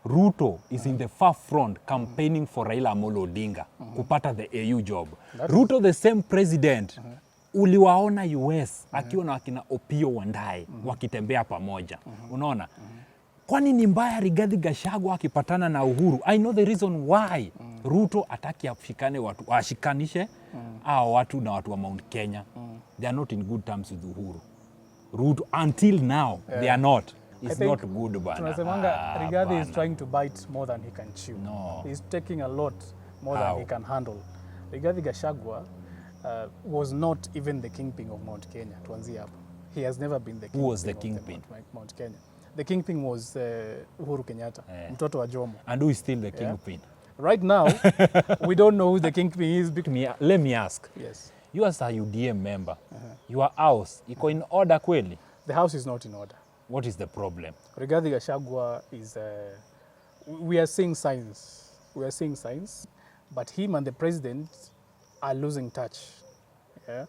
Ruto is in the far front campaigning for Raila Amolo Odinga kupata the AU job. Ruto the same president uliwaona US akiwa na wakina Opio Wandae wakitembea pamoja. Unaona? Kwani ni mbaya Rigathi Gachagua akipatana na Uhuru? I know the reason why Ruto ataki afishikane watu, ashikanishe watu na watu wa Mount Kenya. They are not in good terms with Uhuru. Ruto until now they are not. It's not good, bana. Tunasemanga Rigathi is trying to bite more than he can chew. No. He's taking a lot more than he can handle. Rigathi Gachagua was not even the kingpin of Mount Kenya. Tuanzie hapo. He has never been the kingpin. Who was the kingpin? Mount Kenya. The kingpin was Uhuru Kenyatta, mtoto wa Jomo. And who is still the kingpin? Right now, we don't know who the kingpin is. Let me ask. Yes. You as a UDM member, your house, iko in order kweli? The house is not in order. What is the problem? Rigathi Gachagua is, we are seeing signs. We are seeing signs, but him and the president are losing touch. Yeah?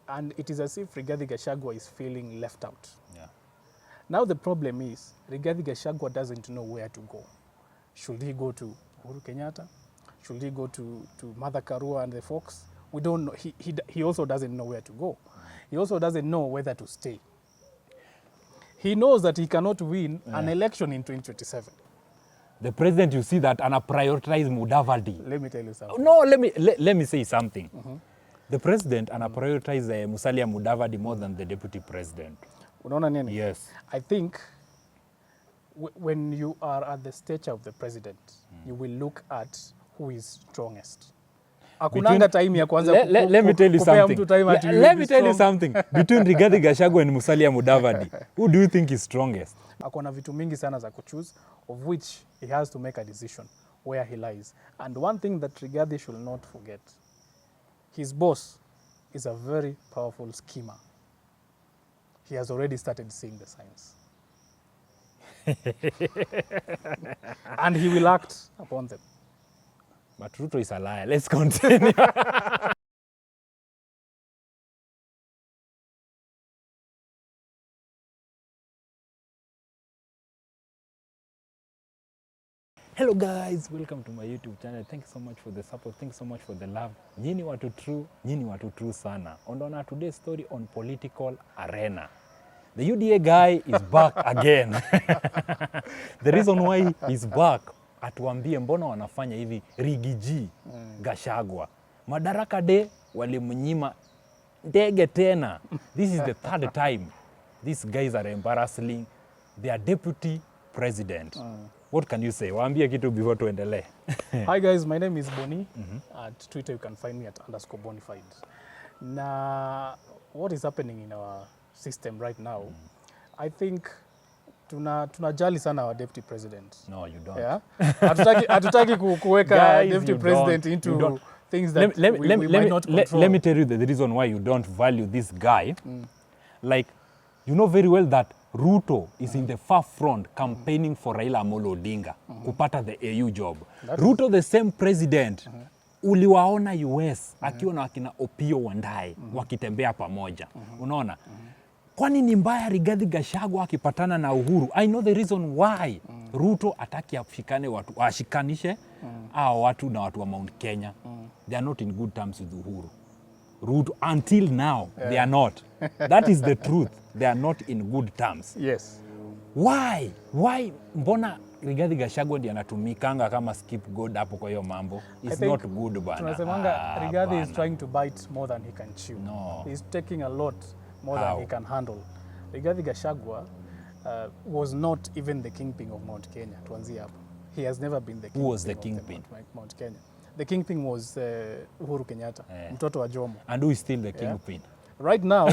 And it is as if Rigathi Gachagua is feeling left out. Yeah. Now the problem is, Rigathi Gachagua doesn't know where to go. Should he go to Uhuru Kenyatta? Should he go to Martha Karua and the folks? We don't know. He also doesn't know where to go. He also doesn't know whether to stay. He knows that he cannot win an election in 2027. The president, you see that, and prioritize Mudavadi. Let me tell you something. No, let me say something. The president and prioritize Musalia Mudavadi more than the deputy president. Unaona nini? Yes. I think when you are at the stature of the president, you will look at who is strongest. Akunanga time ya kwanza let me tell you something. Let me tell you something. Between Rigathi Gachagua and Musalia Mudavadi, who do you think is strongest? Akona vitu mingi sana za kuchoose, of which he has to make a decision where he lies. And one thing that Rigathi should not forget, his boss is a very powerful schemer. He has already started seeing the signs. And he will act upon them. But Ruto is a liar. Let's continue. Hello guys, welcome to my YouTube channel. Thank you so much for the support. Thank you so much for the love. Nyinyi watu true sana. On today's story on political arena. The UDA guy is back again. The reason why he's back, atuambie mbona wanafanya hivi Rigiji Gachagua. Madaraka Day walimnyima ndege tena. This is the third time these guys are embarrassing their deputy president. What can you say? Waambie kitu before tuendelee. Hi guys, my name is Boni. At Twitter you can find me at _bonified. Na what is happening in our system right now, I think tunajali sana our deputy president. No, you don't. Yeah? Hatutaki kuweka deputy president into things that we might not control. Let me tell you the reason why you don't value this guy. Like, you know very well that Ruto is in the far front campaigning for Raila Amolo Odinga kupata the AU job. Ruto the same president uliwaona US akiwa na wakina Opio Wandae wakitembea pamoja. Unaona? Kwani ni mbaya Rigathi Gachagua akipatana na Uhuru? I know the reason why Ruto ataki afishikane watu, ashikanishe watu na watu wa Mount Kenya. They are not in good terms with Uhuru. Ruto until now they are not. That is the truth. They are not in good terms. Yes. Why mbona Rigathi Gachagua ndiye anatumikanga kama scapegoat hapo kwa hiyo mambo? It's not good, bana. Tunasemanga Rigathi is trying to bite more than he can chew. No. He's taking a lot more than he can handle. Rigathi Gachagua was not even the kingpin of Mount Kenya. Tuanzie hapo. He has never been the kingpin. Who was the kingpin? Mount Kenya. The kingpin was Uhuru Kenyatta, mtoto wa Jomo. And who is still the kingpin? Right now,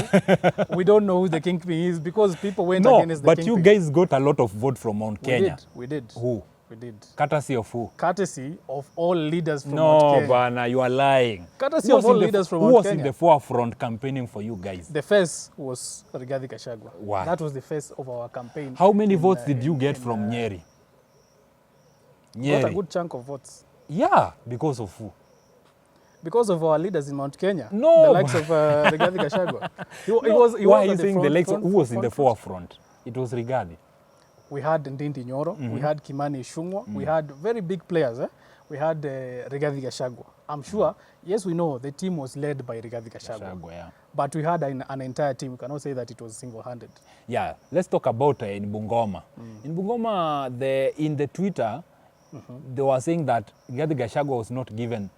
we don't know who the kingpin is because people went against the kingpin. But you guys got a lot of vote from Mount Kenya. We did. Who? We did. Courtesy of who? Courtesy of all leaders from Mount Kenya. No, bana, you are lying. Courtesy of all leaders from Mount Kenya. Who was in the forefront campaigning for you guys? The face was Rigathi Gachagua. Why? That was the face of our campaign. How many votes did you get from Nyeri? Got a good chunk of votes. Yeah, because of who? Because of our leaders in Mount Kenya. No. The likes of Rigathi Gachagua. Why are you saying the likes of who was in the forefront? It was Rigathi. We had Ndindi Nyoro, we had Kimani Ichung'wah, we had very big players. We had Rigathi Gachagua. I'm sure, yes, we know the team was led by Rigathi Gachagua. Yeah. But we had an entire team. We cannot say that it was single-handed. Yeah, let's talk about in Bungoma. In Bungoma, in the Twitter, they were saying that Rigathi Gachagua was not given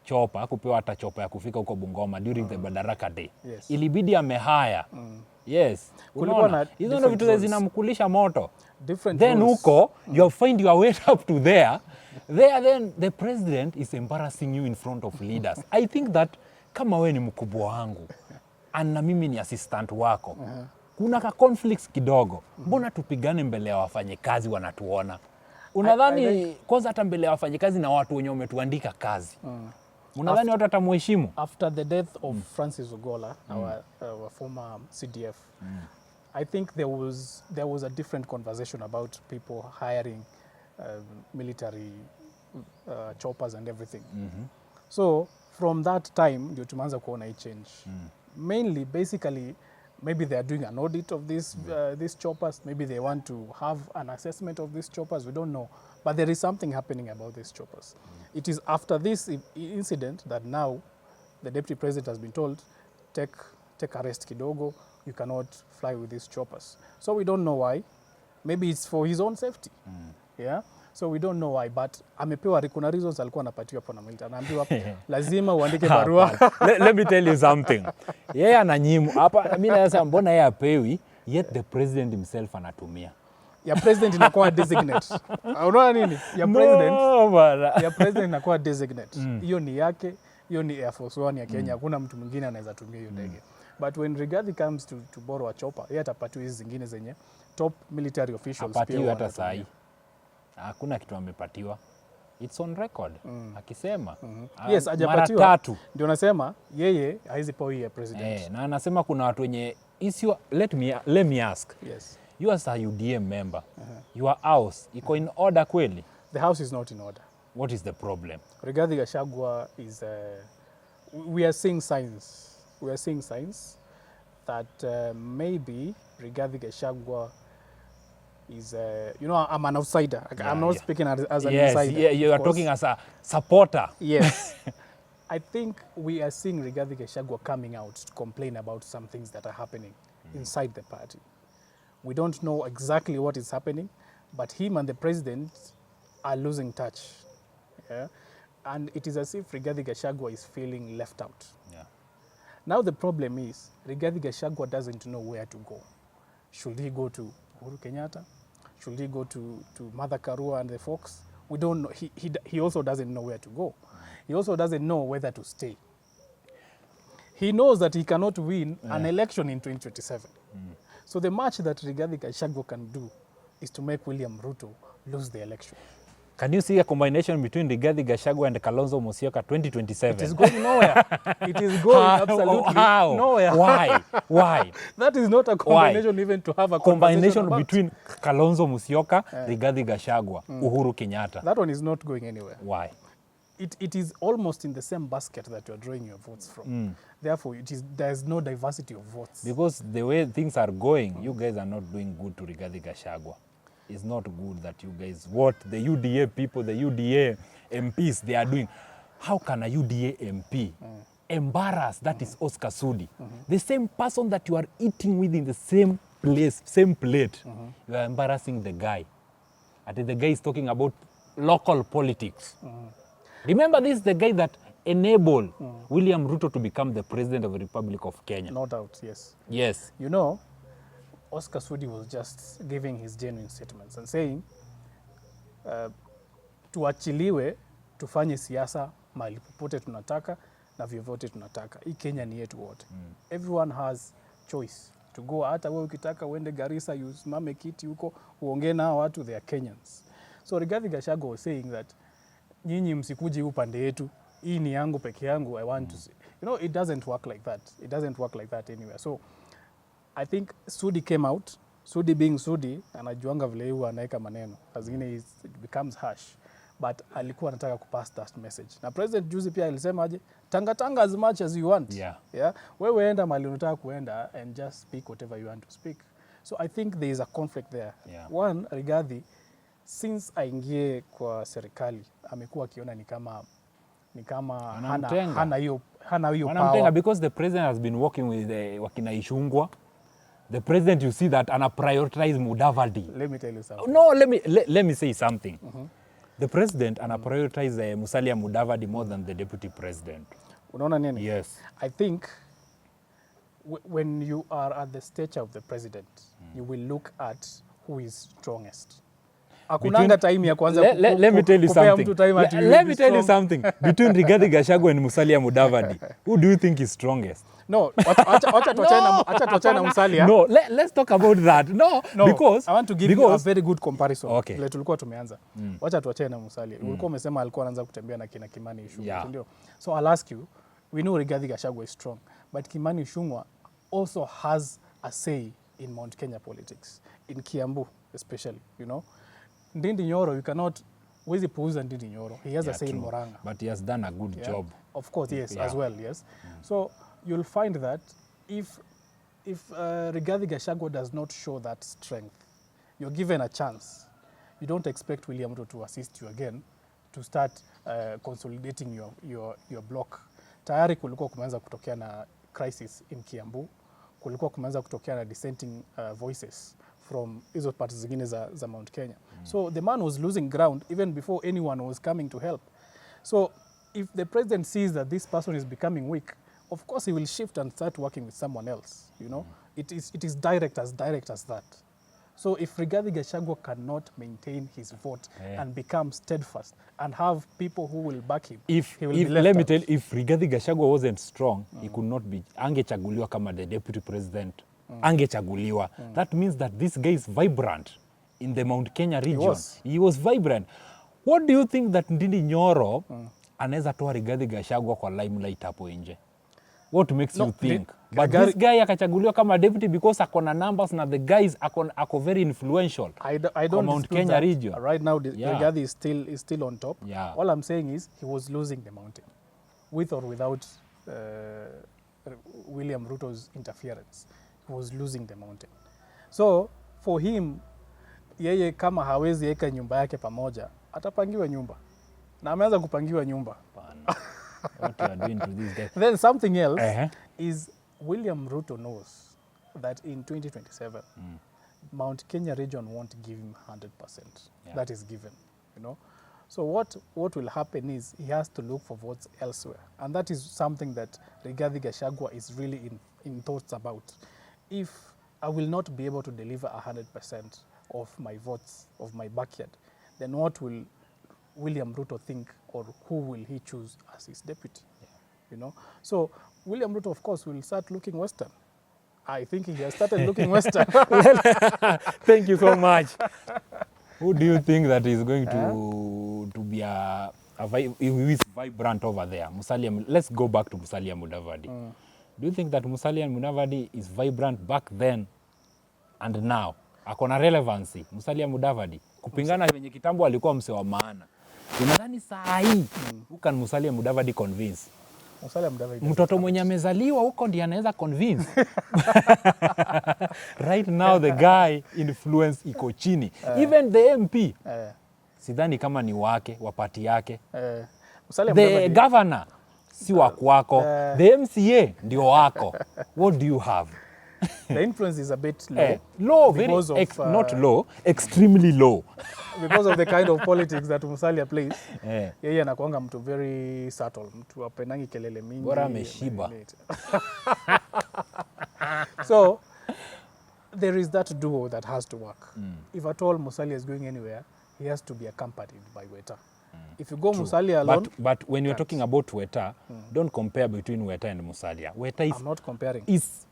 chopper, kupewa hata chopper ya kufika huko Bungoma during the Badaraka Day. Yes. Ilibidi amehaya. Yes. Unaona, hizo ndio vitu zinamkulisha moto. Different then roles. Huko, you find your way up to there. Then the president is embarrassing you in front of leaders. I think that kama we ni mkubwa wangu, na mimi ni assistant wako, kuna ka conflicts kidogo. Mbona tupigane mbele ya wafanyikazi wanatuona? Unadhani kwanza hata mbele ya wafanyikazi na watu wenye umetuandika kazi. Unadhani watu watamheshimu? After the death of Francis Ogola, our former CDF, I think there was a different conversation about people hiring military choppers and everything. So from that time, ndio tumeanza kuona hii change. Mainly, basically, maybe they are doing an audit of these choppers. Maybe they want to have an assessment of these choppers. We don't know. But there is something happening about these choppers. It is after this incident that now the deputy president has been told, take a rest kidogo. You cannot fly with these choppers. So we don't know why. Maybe it's for his own safety. Yeah. So we don't know why, but amepewa kuna reasons alikuwa anapatiwa hapo na military. Anaambiwa lazima uandike barua. Let me tell you something. Yeye ananyimu hapa, mimi nasema mbona yeye apewi, yet the president himself anatumia. Ya president inakuwa designate. Unaona nini? Ya president inakuwa designate. Hiyo ni yake, hiyo ni Air Force One ya Kenya. Hakuna mtu mwingine anaweza tumia hiyo ndege. But when Rigathi comes to borrow a chopper, yeye atapatiwa hizi zingine zenye top military officials pia apatiwa hata sahi. Hakuna kitu amepatiwa. It's on record. Akisema yes, hajapatiwa. Mara 3. Ndio nasema yeye haizi poa ya president. Na anasema kuna watu wenye let me ask. Yes. You as a UDM member, your house iko in order kweli? The house is not in order. What is the problem? Rigathi Gachagua is we are seeing signs. We are seeing signs that maybe Rigathi Gachagua is, I'm an outsider. I'm not speaking as an insider. Yes, you are talking as a supporter. Yes. I think we are seeing Rigathi Gachagua coming out to complain about some things that are happening inside the party. We don't know exactly what is happening, but him and the president are losing touch. Yeah? And it is as if Rigathi Gachagua is feeling left out. Yeah. Now the problem is, Rigathi Gachagua doesn't know where to go. Should he go to Uhuru Kenyatta? Should he go to Mudavadi and the folks? We don't know. He also doesn't know where to go. He also doesn't know whether to stay. He knows that he cannot win an election in 2027. So the match that Rigathi Gachagua can do is to make William Ruto lose the election. Can you see a combination between Rigathi Gachagua and Kalonzo Musyoka 2027? It is going nowhere. It is going absolutely nowhere. Why? That is not a combination even to have a combination between Kalonzo Musyoka, Rigathi Gachagua, Uhuru Kenyatta. That one is not going anywhere. Why? It is almost in the same basket that you are drawing your votes from. Therefore, there is no diversity of votes. Because the way things are going, you guys are not doing good to Rigathi Gachagua. It's not good that you guys, what the UDA people, the UDA MPs, they are doing. How can a UDA MP embarrass, that is Oscar Sudi, the same person that you are eating with in the same place, same plate, you are embarrassing the guy. And the guy is talking about local politics. Remember, this is the guy that enabled William Ruto to become the president of the Republic of Kenya. No doubt, yes. Yes. You know, Oscar Sudi was just giving his genuine statements and saying, tuachiliwe, tufanye siasa mahali popote tunataka na vyovyote tunataka. Hii Kenya ni yetu wote. Everyone has choice to go. Hata wewe ukitaka uende Garissa, usimame kiti huko, uongee na watu, they are Kenyans. So Rigathi Gachagua was saying that nyinyi msikuji upande yetu, hii ni yangu peke yangu, I want to say. You know, it doesn't work like that. It doesn't work like that anywhere. So I think Sudi came out. Sudi being Sudi, anajuanga vile huwa anaeka maneno. Zingine it becomes harsh. But alikuwa anataka kupass that message. Na President juzi pia alisema aje, tanga as much as you want. Yeah. Yeah? Wewe enda mahali unataka kuenda and just speak whatever you want to speak. So I think there is a conflict there. Yeah. One, Rigathi, since aingie kwa serikali, amekuwa akiona ni kama Anamtenga. hana hiyo Wanamtenga power. because the president has been working with wakina Ishungwa. The president, you see that, ana prioritize Mudavadi. Let me tell you something. No, let me say something. The president ana prioritize Musalia Mudavadi more than the deputy president. Unaona nini? Yes. I think when you are at the stature of the president, you will look at who is strongest. Hakunanga time ya kwanza let me tell you kupea something. mtu time ati Let me tell you strong. something. Between Rigathi Gachagua and Musalia Mudavadi, who do you think is strongest? No, acha tuachane na Musalia. No, let's talk about that. No, because I want to give you a very good comparison. Okay. Ile tulikuwa tumeanza. Wacha tuachane na Musalia. Ulikuwa umesema alikuwa anaanza kutembea na kina Kimani Ichung'wah, Yeah. ndio? So I'll ask you, we know Rigathi Gachagua is strong, but Kimani Ichung'wah also has a say in Mount Kenya politics, in Kiambu especially, you know. Ndindi Nyoro, you cannot huwezi puuza Ndindi Nyoro. He has a say in true. Murang'a. But he has done a good job. Of course, yes, Yeah. as well, yes. So you'll find that if Rigathi Gachagua does not show that strength, you're given a chance. You don't expect William Ruto to assist you again to start consolidating your block. Tayari kulikuwa kumeanza kutokea na crisis in Kiambu, kulikuwa kumeanza kutokea na dissenting voices from hizo parts zingine za Mount Kenya. So the man was losing ground even before anyone was coming to help. So if the president sees that this person is becoming weak, of course he will shift and start working with someone else, you know. It is direct as that. So if Rigathi Gachagua cannot maintain his vote and become steadfast and have people who will back him, he will be left let me out. tell you, if Rigathi Gachagua wasn't strong, he could not be, angechaguliwa kama the deputy president. Angechaguliwa. That means that this guy is vibrant in the Mount Kenya region. He was vibrant. What do you think that Ndindi Nyoro anaweza toa Rigathi Gachagua kwa limelight hapo nje? What makes you think? But this guy akachaguliwa kama deputy because akona numbers na the guys ako very influential. I don't Mount dispute Kenya that. region. Right now, Rigathi is still on top. Yeah. All I'm saying is he was losing the mountain, with or without William Ruto's interference. He was losing the mountain. So for him, yeye kama hawezi eka nyumba yake pamoja, atapangiwa nyumba. Na ameanza kupangiwa nyumba. What you are doing to this guy? Then something else is William Ruto knows that in 2027, Mount Kenya region won't give him 100%. Yeah. That is given, you know. So what will happen is he has to look for votes elsewhere. And that is something that Rigathi Gachagua is really in thoughts about. If I will not be able to deliver 100% of my votes, of my backyard, then what will William Ruto think, or who will he choose as his deputy? You know, so William Ruto, of course, will start looking Western. I think he has started looking Western. Thank you so much. Who do you think that is going to be who is vibrant over there? Let's go back to Musalia Mudavadi. Do you think that Musalia Mudavadi is vibrant back then and now? Akona relevancy Musalia Mudavadi kupingana wenye kitambo alikuwa mse wa maana. Unadhani saa hii who can Musalia Mudavadi convince? Musalia Mudavadi, mtoto mwenye amezaliwa huko ndiye anaweza convince. Right now the guy influence iko chini. Even the MP sidhani kama ni wake wa party yake. Musalia The Mudavadi, governor si wa kwako. The MCA ndio wako. What do you have? the influence is a bit low. Low, because very of, not low, extremely low. Because of the kind of politics that Musalia plays. Yeye anakuanga mtu very subtle, mtu apendangi kelele mingi. Bora ameshiba. So there is that duo that has to work. If at all Musalia is going anywhere, he has to be accompanied by Weta. If you go Musalia alone... But when you're talking about Weta, don't compare between Weta and Musalia. Weta is... I'm not comparing. Is,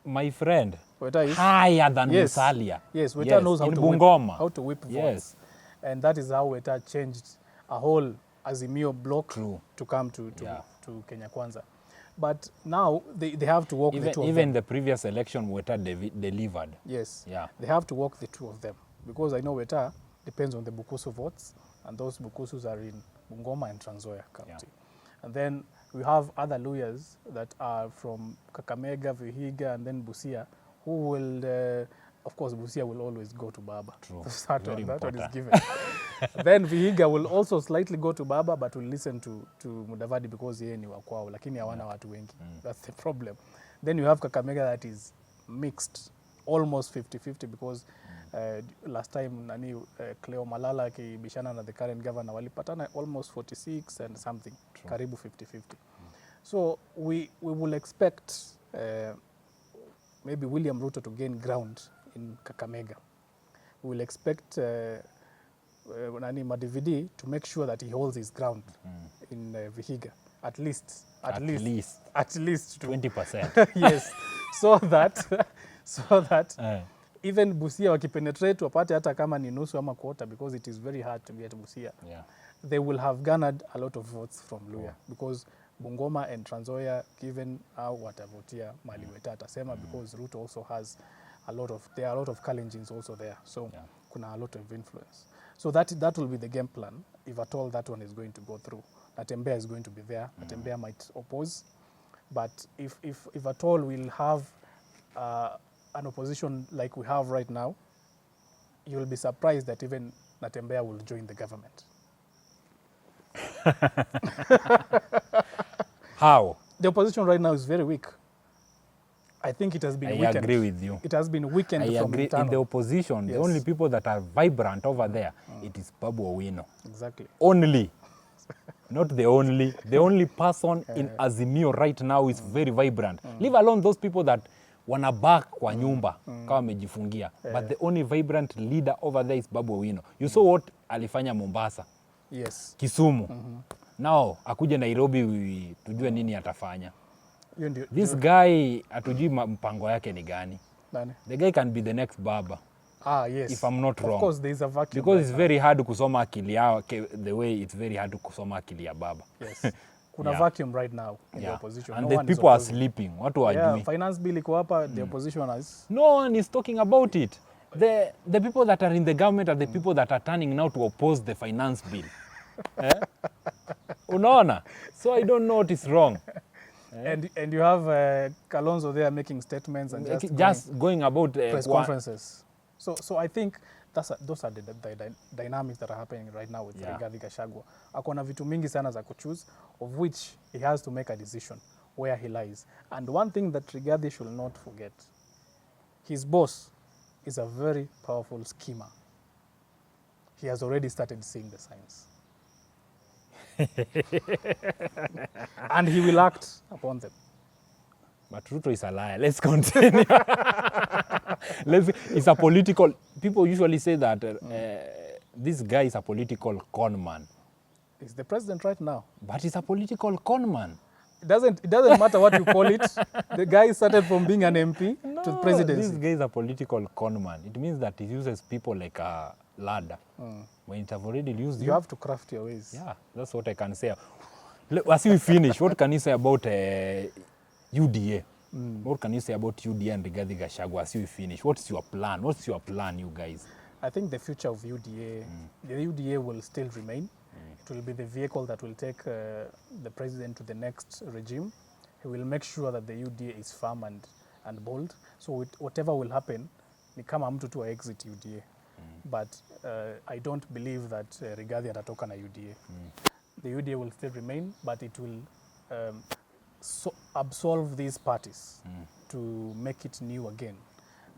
my friend, Weta is higher than Musalia. Yes, Weta knows how to whip votes. Yes. And that is how Weta changed a whole Azimio block to come to Kenya Kwanza. But now they have to walk the two of them. Even the previous election, Weta delivered. Yes. Yeah. They have to walk the two of them. Because I know Weta depends on the Bukusu votes, and those Bukusus are in Bungoma and Trans Nzoia County. Yeah. And then we have other lawyers that are from Kakamega, Vihiga, and then Busia, who will of course, Busia will always go to Baba. True. That Very one is important. given. Then Vihiga will also slightly go to Baba, but will listen to Mudavadi because yeye ni wa kwao, lakini hawana watu wengi. That's the problem. Then you have Kakamega that is mixed, almost 50-50 because last time Cleo Malala akibishana na the current governor walipatana almost 46 and something. True. Karibu 50-50. So we will expect maybe William Ruto to gain ground in Kakamega. We will expect Mudavadi to make sure that he holds his ground in Vihiga, at least 20%. Yes, so that even Busia wakipenetrate wapate hata kama ni nusu ama quarter, because it is very hard to get Busia. Yeah. They will have garnered a lot of votes from Luya because Bungoma and Trans Nzoia, given how watavotia Mali Weta atasema, because Ruto also has there are a lot of Kalenjins also there, so kuna a lot of influence. So that will be the game plan if at all that one is going to go through. Natembeya is going to be there. Natembeya might oppose, but if at all we'll have an opposition like we have right now, you will be surprised that even Natembeya will join the government. How? The opposition right now is very weak. I think it has been weakened. I agree with you. It has been weakened I from agree. internal. In the opposition, the only people that are vibrant over there, it is Babu Owino. Exactly. Only. Not the only. The only person in Azimio right now is very vibrant. Leave alone those people that wanabak kwa nyumba kama wamejifungia. But the only vibrant leader over there is Babu Owino. You saw what alifanya Mombasa. Yes. Kisumu. Now akuje Nairobi tujue nini atafanya. This guy atujui mpango yake ni gani. The guy can be the next Baba. Yes. If I'm not wrong. Of course there is a vacuum. Because it's very hard kusoma akili yao, the way it's very hard kusoma akili ya Baba. Yes. Kuna vacuum right now in the opposition. And the people are sleeping. Watu wajui. Finance bill iko hapa, the opposition is... No one is talking about it. The people that are in the government are the people that are turning now to oppose the finance bill. Unaona? So I don't know what is wrong. And you have Kalonzo there making statements and just going about press conferences. So I think those are the dynamics that are happening right now with Rigathi Gachagua. Akona vitu mingi sana za kuchoose, of which he has to make a decision where he lies. And one thing that Rigathi should not forget, his boss is a very powerful schemer. He has already started seeing the signs. And he will act upon them. But Ruto is a liar. Let's continue. It's a political... People usually say that this guy is a political con man. He's the president right now. But he's a political con man. It doesn't matter what you call it. The guy started from being an MP to the presidency. This guy is a political con man. It means that he uses people like a ladder. When it have already used you have to craft your ways. Yeah, that's what I can say. As we finish, what can you say about UDA? What can you say about UDA and Rigathi Gachagua as we finish? What's your plan? What's your plan, you guys? I think the future of UDA, the UDA will still remain. It will be the vehicle that will take the president to the next regime. He will make sure that the UDA is firm and bold. So whatever will happen, ni kama mtu tu exit UDA. But I don't believe that Rigathi atatoka na UDA. The UDA will still remain, but it will absolve these parties to make it new again.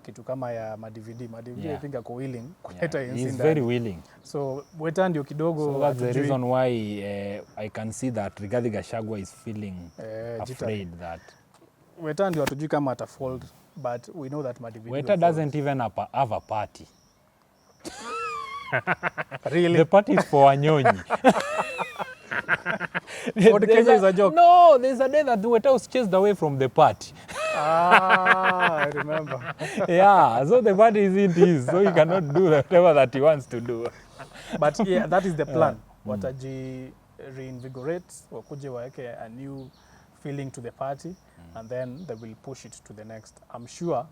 Kitu kama ya Mudavadi, I think ako willing kuleta He's very willing. So Weta ndio kidogo. So that's the reason why I can see that Rigathi Gachagua is feeling afraid that Weta ndio hatujui kama atafold, but we know that Mudavadi Weta doesn't even have a party. Really? The party is for Wanyonyi. Kenya is a joke. No, there's a day that Weta was chased away from the party. I remember. Yeah, so the party isn't his, so he cannot do whatever that he wants to do. But yeah, that is the plan. Wataji reinvigorate, wakuje waeke a new feeling to the party, and then they will push it to the next. I'm sure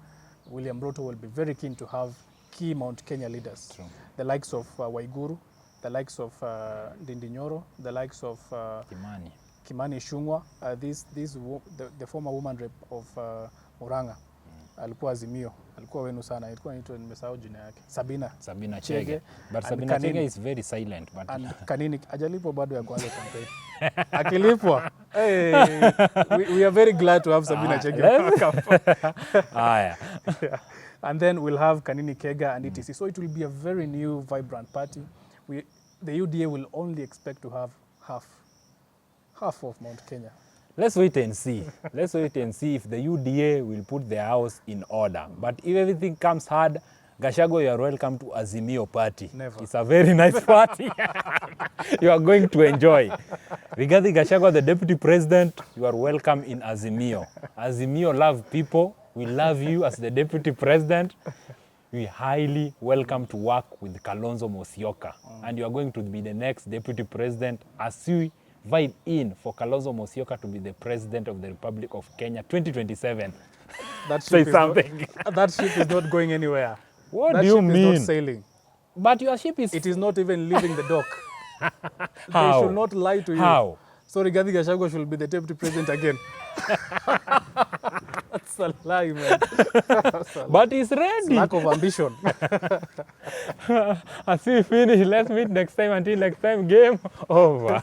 William Ruto will be very keen to have key Mount Kenya leaders. True. The likes of Waiguru, the likes of Ndindi Nyoro, the likes of Kimani Ichung'wah, the former woman rep of Murang'a, alikuwa Azimio. alikuwa wenu sana. Ilikuwa inaitwa, nimesahau jina yake. Sabina Chege. But Sabina Chege is very silent. But Kanini ajalipwa bado ya kwanza campaign. Akilipwa. Hey, we are very glad to have Sabina Chege. Yeah. And then we'll have Kanini Kega and etc. So it will be a very new, vibrant party. The UDA will only expect to have half of Mount Kenya. Let's wait and see. Let's wait and see if the UDA will put their house in order. But if everything comes hard, Gachagua, you are welcome to Azimio party. Never. It's a very nice party. You are going to enjoy. Rigathi Gachagua, the deputy president, you are welcome in Azimio. Azimio love people. We love you as the deputy president. We highly welcome to work with Kalonzo Musyoka. And you are going to be the next deputy president as we vibe in for Kalonzo Musyoka to be the president of the Republic of Kenya 2027. Say something. That ship is not going anywhere. What do you mean? That ship is not sailing. But your ship is... It is not even leaving the dock. How? They should not lie to you. How? So Rigathi Gachagua should be the deputy president again. That's a lie, man. But he's ready. Lack of ambition. As we finish, let's meet next time. Until next time, game over.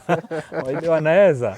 Wanaweza.